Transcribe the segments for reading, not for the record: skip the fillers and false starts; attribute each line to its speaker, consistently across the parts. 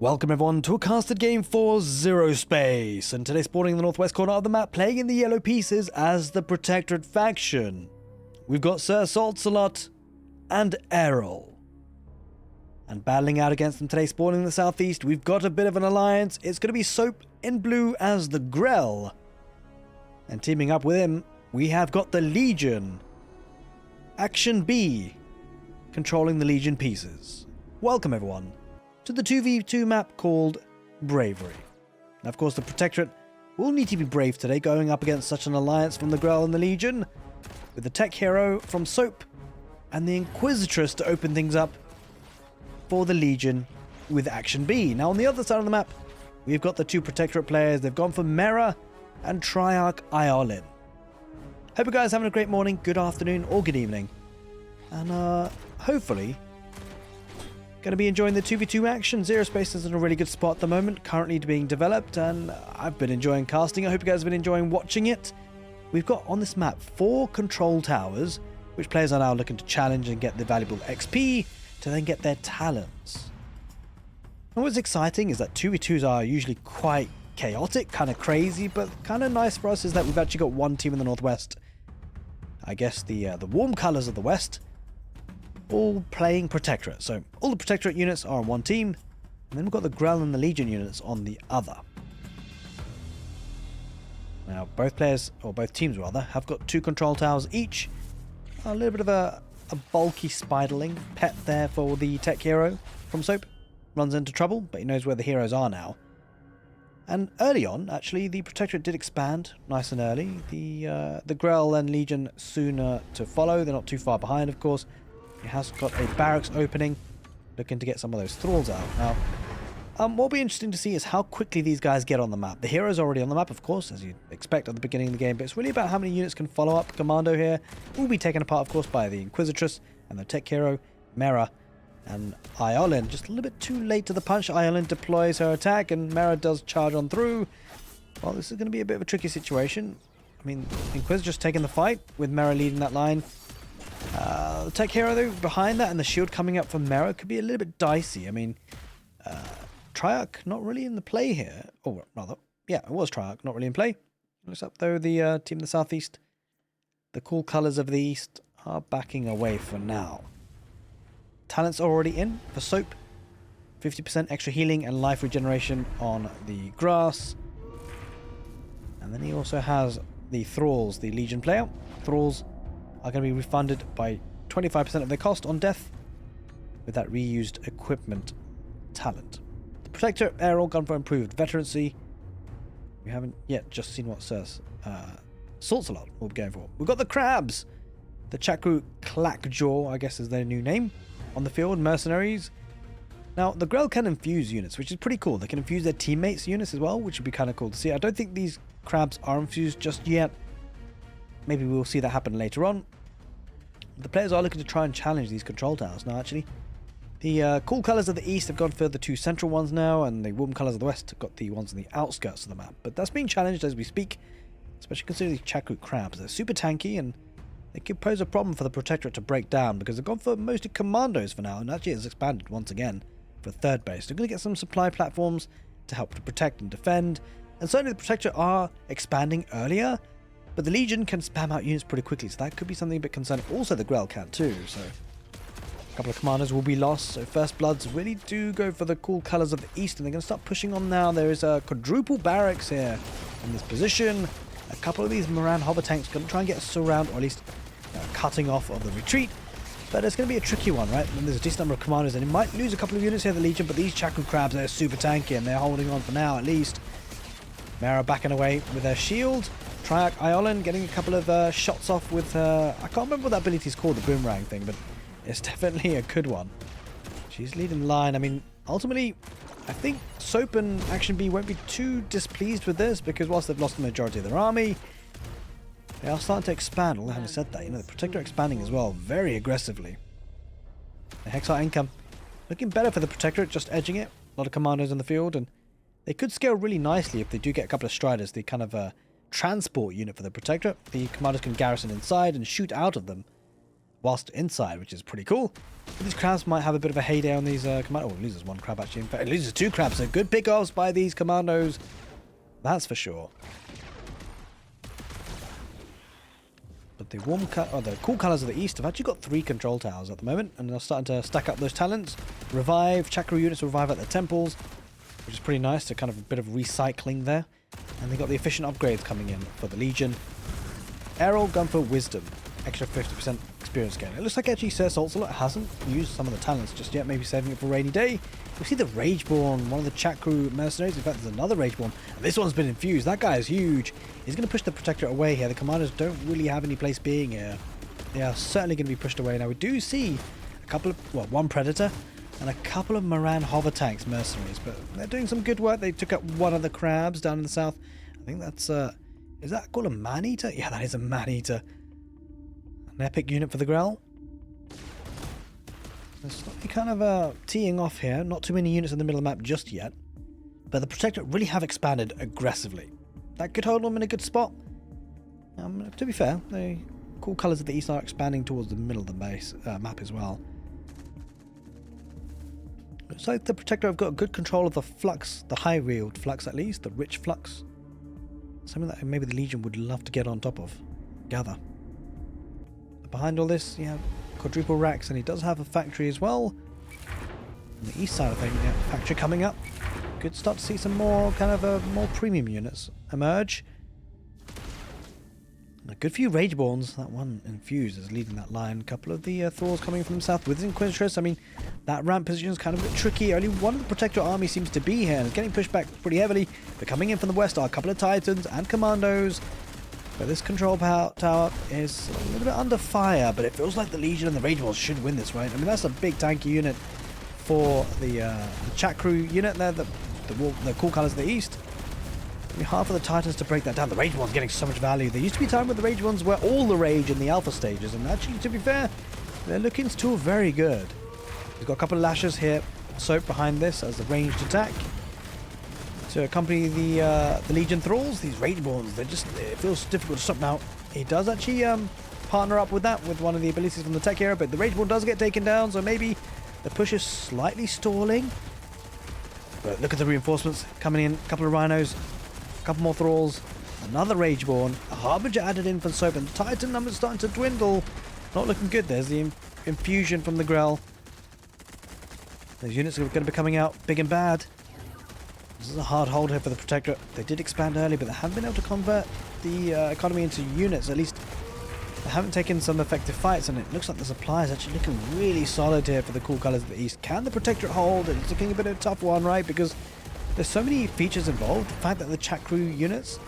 Speaker 1: Welcome everyone to a casted game for Zerospace, and today sporting in the northwest corner of the map, playing in the yellow pieces as the protectorate faction. We've got Sir Saltzalot and Errol. And battling out against them today, spawning in the southeast, we've got a bit of an alliance. It's going to be Soap in blue as the Grell. And teaming up with him, we have got the Legion. Action B, controlling the Legion pieces. Welcome everyone to the 2v2 map called Bravery. Now, of course, the Protectorate will need to be brave today, going up against such an alliance from the Grell and the Legion, with the tech hero from Soap and the Inquisitress to open things up for the Legion with Action B. Now, on the other side of the map, we've got the two Protectorate players. They've gone for Mera and Triarch Iolin. Hope you guys are having a great morning, good afternoon, or good evening. And hopefully going to be enjoying the 2v2 action. Zerospace is in a really good spot at the moment, currently being developed, and I've been enjoying casting. I hope you guys have been enjoying watching it. We've got on this map 4 control towers, which players are now looking to challenge and get the valuable XP to then get their talents. And what's exciting is that 2v2s are usually quite chaotic, kind of crazy, but kind of nice for us is that we've actually got one team in the northwest. I guess the warm colors of the west, all playing Protectorate. So all the Protectorate units are on one team, and then we've got the Grell and the Legion units on the other. Now both players, or both teams rather, have got 2 control towers each. A little bit of a bulky spiderling pet there for the tech hero from Soap. Runs into trouble, but he knows where the heroes are now. And early on, actually, the Protectorate did expand nice and early. The Grell and Legion sooner to follow. They're not too far behind, of course. It has got a barracks opening, looking to get some of those thralls out. Now, what will be interesting to see is how quickly these guys get on the map. The hero's already on the map, of course, as you'd expect at the beginning of the game, but it's really about how many units can follow up. Commando here will be taken apart, of course, by the Inquisitress and the tech hero, Mera, and Iolin. Just a little bit too late to the punch. Iolin deploys her attack, and Mera does charge on through. Well, this is going to be a bit of a tricky situation. I mean, Inquisitress taking the fight, with Mera leading that line. The tech hero though behind that and the shield coming up from Mera could be a little bit dicey. I mean, Triarch not really in the play here. Or rather, yeah, it was Triarch not really in play. Looks up though the team in the southeast. The cool colours of the east are backing away for now. Talents already in for Soap. 50% extra healing and life regeneration on the grass. And then he also has the Thralls, the Legion player. Thralls are going to be refunded by 25% of their cost on death with that reused equipment talent. The Protector Errol gone for improved veterancy. We haven't yet just seen what Sir Saltzalot will be going for. We've got the Crabs, the Chakru Clackjaw, I guess is their new name, on the field, mercenaries. Now, the Grell can infuse units, which is pretty cool. They can infuse their teammates' units as well, which would be kind of cool to see. I don't think these Crabs are infused just yet. Maybe we'll see that happen later on. The players are looking to try and challenge these control towers now, actually. The cool colours of the east have gone for the 2 central ones now, and the warm colours of the west have got the ones on the outskirts of the map. But that's being challenged as we speak, especially considering these Chakru Crabs. They're super tanky, and they could pose a problem for the Protectorate to break down, because they've gone for mostly commandos for now, and actually it's expanded once again for 3rd base. They're going to get some supply platforms to help to protect and defend, and certainly the Protectorate are expanding earlier. But the Legion can spam out units pretty quickly, so that could be something a bit concerning. Also, the Grell can too, so a couple of commanders will be lost. So First Bloods really do go for the cool colours of the east, and they're going to start pushing on now. There is a quadruple barracks here in this position. A couple of these Moran hover tanks going to try and get us around, or at least cutting off of the retreat. But it's going to be a tricky one, right? And there's a decent number of commanders, and it might lose a couple of units here, the Legion, but these Chakru Crabs, they're super tanky, and they're holding on for now at least. Mera backing away with her shield. Triarch Iolin getting a couple of shots off with her. I can't remember what that ability is called, the boomerang thing, but it's definitely a good one. She's leading the line. I mean, ultimately, I think Soap and Action B won't be too displeased with this, because whilst they've lost the majority of their army, they are starting to expand. Although having said that, you know, the Protector expanding as well, very aggressively. The Hexar income looking better for the Protectorate, just edging it. A lot of commandos in the field, and they could scale really nicely if they do get a couple of Striders, the kind of transport unit for the Protectorate. The commanders can garrison inside and shoot out of them. whilst inside, which is pretty cool. But these crabs might have a bit of a heyday on these command. Oh, it loses one crab actually. In fact, it loses two crabs. So good pickoffs by these commandos. That's for sure. But the the cool colors of the East have actually got 3 control towers at the moment, and they're starting to stack up those talents. Revive, chakra units revive at their temples, which is pretty nice. To kind of a bit of recycling there. And they got the efficient upgrades coming in for the Legion. Errol, gun for wisdom, extra 50% experience gain. It looks like actually Sir Saltzalot hasn't used some of the talents just yet, maybe saving it for a rainy day. We see the Rageborn, one of the Chakru mercenaries. In fact, there's another Rageborn. And this one's been infused. That guy is huge. He's going to push the Protectorate away here. The commanders don't really have any place being here. They are certainly going to be pushed away. Now, we do see a couple of, well, one Predator and a couple of Moran hover tanks mercenaries. But they're doing some good work. They took out one of the crabs down in the south. I think that's, is that called a man-eater? Yeah, that is a man-eater. An epic unit for the Grell. They're slightly kind of teeing off here. Not too many units in the middle of the map just yet. But the Protectorate really have expanded aggressively. That could hold them in a good spot. To be fair, the cool colours of the East are expanding towards the middle of the base map as well. Looks like the Protectorate have got good control of the flux, the high-wield flux at least, the rich flux. Something that maybe the Legion would love to get on top of. Gather. Behind all this, you have quadruple racks, and he does have a factory as well. On the east side of things, yeah, factory coming up. Could start to see some more kind of more premium units emerge. A good few Rageborns. That one infused is leading that line. A couple of the Thralls coming from the south with Inquisitress. I mean, that ramp position is kind of a bit tricky. Only one of the Protector army seems to be here, and it's getting pushed back pretty heavily. But coming in from the west are a couple of Titans and Commandos. But this control tower is a little bit under fire, but it feels like the Legion and the Rageborns should win this, right? I mean, that's a big tanky unit for the Chakru unit there, the cool colours of the East. It'll be hard for the Titans to break that down. The Rage One's getting so much value. There used to be a time where the Rage Ones were all the rage in the alpha stages, and actually, to be fair, they're looking still very good. We've got a couple of lashes here, Soap behind this as the ranged attack. To accompany the Legion Thralls, these Rageborns, it feels difficult to stop now. He does actually partner up with that, with one of the abilities from the tech era, but the Rageborn does get taken down, so maybe the push is slightly stalling. But look at the reinforcements coming in, a couple of Rhinos, a couple more Thralls, another Rageborn, a Harbinger added in for Soap, and Titan numbers starting to dwindle. Not looking good. There's the infusion from the Grell. Those units are going to be coming out big and bad. This is a hard hold here for the Protectorate. They did expand early, but they haven't been able to convert the economy into units. At least they haven't taken some effective fights, and it looks like the supply is actually looking really solid here for the cool colours of the East. Can the Protectorate hold? It's looking a bit of a tough one, right? Because there's so many features involved. The fact that the Chakru units,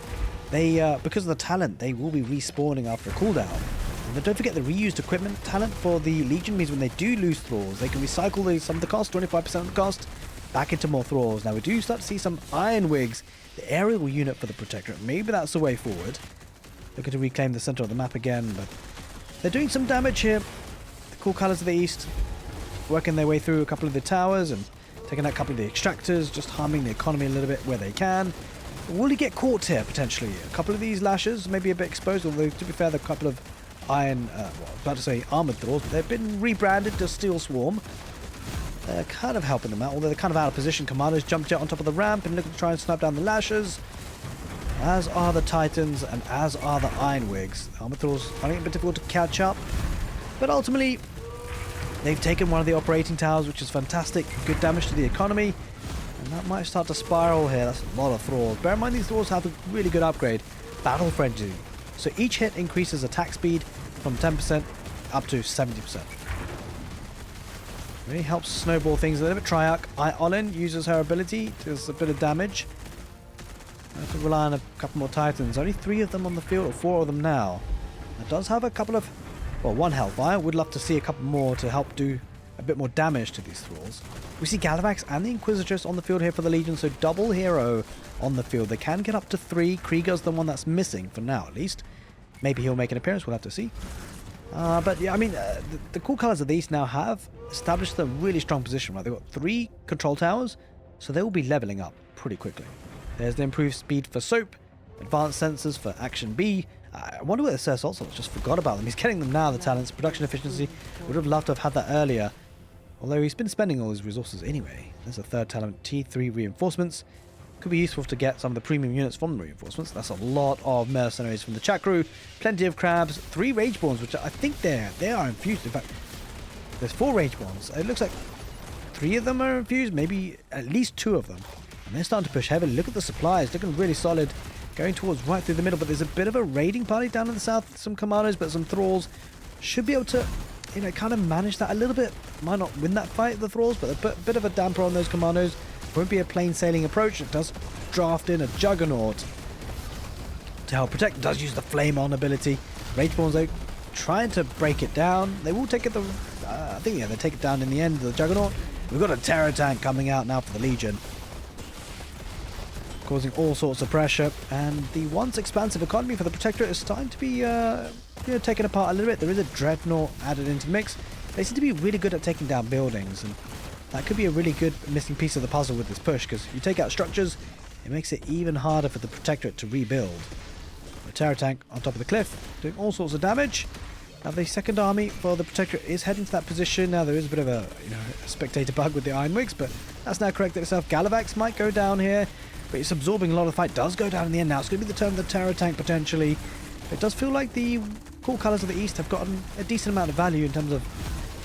Speaker 1: they because of the talent, they will be respawning after a cooldown. And then don't forget the reused equipment talent for the Legion means when they do lose Thralls, they can recycle some of the cost, 25% of the cost, back into more Thralls. Now we do start to see some Iron Wigs, the aerial unit for the Protectorate. Maybe that's the way forward. Looking to reclaim the center of the map again, but they're doing some damage here. The cool colours of the East, working their way through a couple of the towers and taking out a couple of the extractors, just harming the economy a little bit where they can. Will he get caught here, potentially? A couple of these lashes may be a bit exposed, although to be fair, there are a couple of iron, about to say armoured Thralls, but they've been rebranded to Steel Swarm. They're kind of helping them out, although they're kind of out of position. Commanders jumped out on top of the ramp and looking to try and snap down the lashes, as are the Titans and as are the Iron Wigs. The armoured Thralls finding it a bit difficult to catch up, but ultimately they've taken one of the operating towers, which is fantastic. Good damage to the economy, and that might start to spiral here. That's a lot of Thralls. Bear in mind these Thralls have a really good upgrade, Battle Frenzy. So each hit increases attack speed from 10% up to 70%. Really helps snowball things a little bit. Triarch Olin uses her ability, does a bit of damage. I have to rely on a couple more Titans. Only 3 of them on the field, or 4 of them now. It does have a couple of, well, 1 Hellfire. Would love to see a couple more to help do a bit more damage to these Thralls. We see Galavax and the Inquisitress on the field here for the Legion, so double hero on the field. They can get up to 3. Krieger's the one that's missing, for now at least. Maybe he'll make an appearance, we'll have to see. But yeah, I mean, the cool colours of the East now have established a really strong position, right? They've got 3 control towers, so they will be levelling up pretty quickly. There's the improved speed for Soap, advanced sensors for Action B, I wonder where the Zerospace just forgot about them. He's getting them now, the talents. Production efficiency, would have loved to have had that earlier. Although he's been spending all his resources anyway. There's a third talent, T3 reinforcements. Could be useful to get some of the premium units from the reinforcements. That's a lot of mercenaries from the chat crew. Plenty of crabs. 3 rageborns, which I think they are infused. In fact, there's 4 rageborns. It looks like 3 of them are infused, maybe at least 2 of them. And they're starting to push heavily. Look at the supplies, looking really solid. Going towards right through the middle, but there's a bit of a raiding party down in the south. Some commandos, but some thralls. Should be able to, you know, kind of manage that a little bit. Might not win that fight, the thralls, but a bit of a damper on those commandos. Won't be a plain sailing approach. It does draft in a juggernaut to help protect. It does use the flame on ability. Rageborns, though, trying to break it down. They will take it I think, yeah, they take it down in the end of the juggernaut. We've got a terror tank coming out now for the Legion, causing all sorts of pressure, and the once expansive economy for the protectorate is starting to be you know, taken apart a little bit. There is a dreadnought added into the mix. They seem to be really good at taking down buildings, and that could be a really good missing piece of the puzzle with this push, because you take out structures, it makes it even harder for the protectorate to rebuild. The terror tank on top of the cliff, doing all sorts of damage. Now the second army for the protectorate is heading to that position. Now there is a bit of a, you know, a spectator bug with the Ironwigs, but that's now corrected itself. Galavax might go down here, but it's absorbing a lot of the fight. Does go down in the end now. It's going to be the turn of the terror tank potentially. It does feel like the cool colours of the east have gotten a decent amount of value in terms of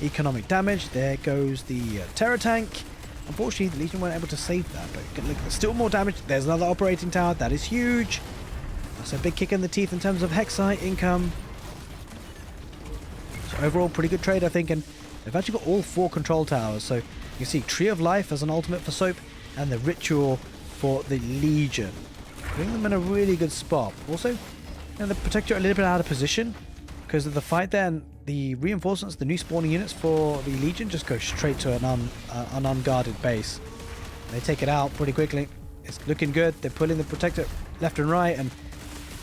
Speaker 1: economic damage. There goes the terror tank. Unfortunately, the Legion weren't able to save that, but look, there's still more damage. There's another operating tower. That is huge. That's a big kick in the teeth in terms of Hexite income. So overall, pretty good trade, I think, and they've actually got all 4 control towers. So you can see Tree of Life as an ultimate for Soap, and the Ritual for the Legion, putting them in a really good spot. Also, you know, the Protectorate a little bit out of position because of the fight there, and the reinforcements, the new spawning units for the Legion just go straight to an unguarded base. They take it out pretty quickly. It's looking good. They're pulling the Protectorate left and right, and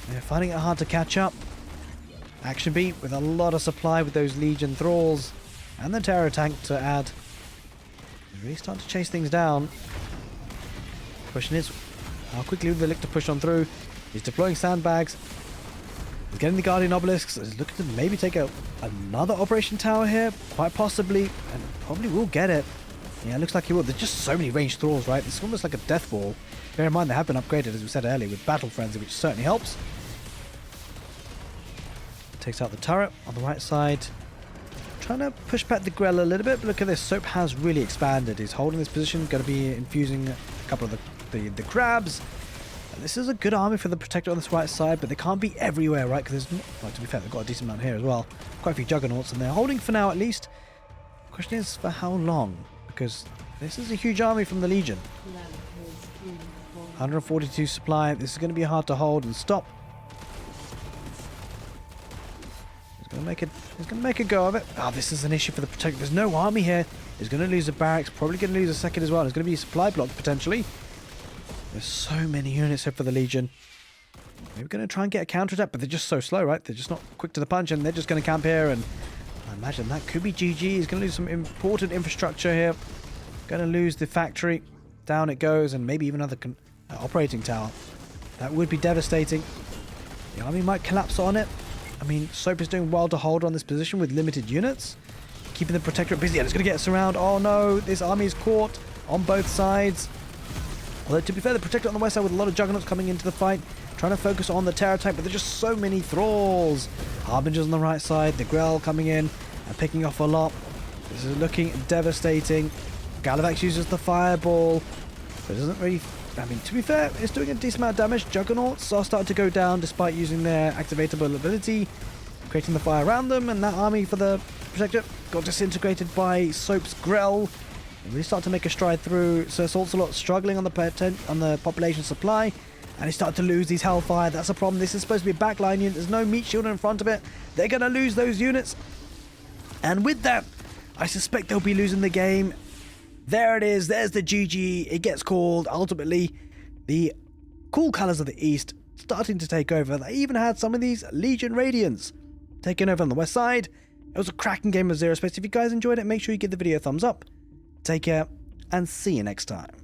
Speaker 1: they're finding it hard to catch up. Action beat with a lot of supply with those Legion thralls and the terror tank to add. They really start to chase things down. Question is, how quickly will they look to push on through? He's deploying sandbags. He's getting the Guardian Obelisks. He's looking to maybe take out another Operation Tower here, quite possibly, and probably will get it. Yeah, it looks like he will. There's just so many ranged thralls, right? It's almost like a death ball. Bear in mind, they have been upgraded, as we said earlier, with Battle Frenzy, which certainly helps. Takes out the turret on the right side. Trying to push back the Grell a little bit, but look at this. Soap has really expanded. He's holding this position, going to be infusing a couple of the crabs. And this is a good army for the Protector on this right side, but they can't be everywhere, right? Because there's, well, to be fair, they've got a decent amount here as well. Quite a few juggernauts, and they're holding for now at least. The question is, for how long? Because this is a huge army from the Legion. 142 supply. This is going to be hard to hold and stop. He's going to make a go of it. Oh, this is an issue for the Protector. There's no army here. He's going to lose a barracks. Probably going to lose a second as well. There's going to be a supply block potentially. There's so many units here for the Legion. Maybe going to try and get a counterattack, but they're just so slow, right? They're just not quick to the punch, and they're just going to camp here. And I imagine that could be GG. He's going to lose some important infrastructure here. Going to lose the factory. Down it goes, and maybe even another operating tower. That would be devastating. The army might collapse on it. I mean, Soap is doing well to hold on this position with limited units, keeping the Protectorate busy, and it's going to get us around. Oh no, this army is caught on both sides. Although, to be fair, the Protectorate on the west side with a lot of juggernauts coming into the fight, trying to focus on the terror type, but there's just so many thralls. Harbingers on the right side, the Grell coming in and picking off a lot. This is looking devastating. Galavax uses the fireball, but it doesn't really... I mean, to be fair, it's doing a decent amount of damage. Juggernauts are starting to go down despite using their activatable ability, creating the fire around them, and that army for the Protector got disintegrated by Soap's Grell. They really start to make a stride through. Sir Saltsalot struggling on the population supply, and he started to lose these Hellfire. That's a problem. This is supposed to be a backline unit. There's no meat shield in front of it. They're going to lose those units, and with that, I suspect they'll be losing the game. There it is. There's the GG. It gets called. Ultimately, the cool colours of the East starting to take over. They even had some of these Legion Radiants taking over on the west side. It was a cracking game of Zerospace. If you guys enjoyed it, make sure you give the video a thumbs up. Take care, and see you next time.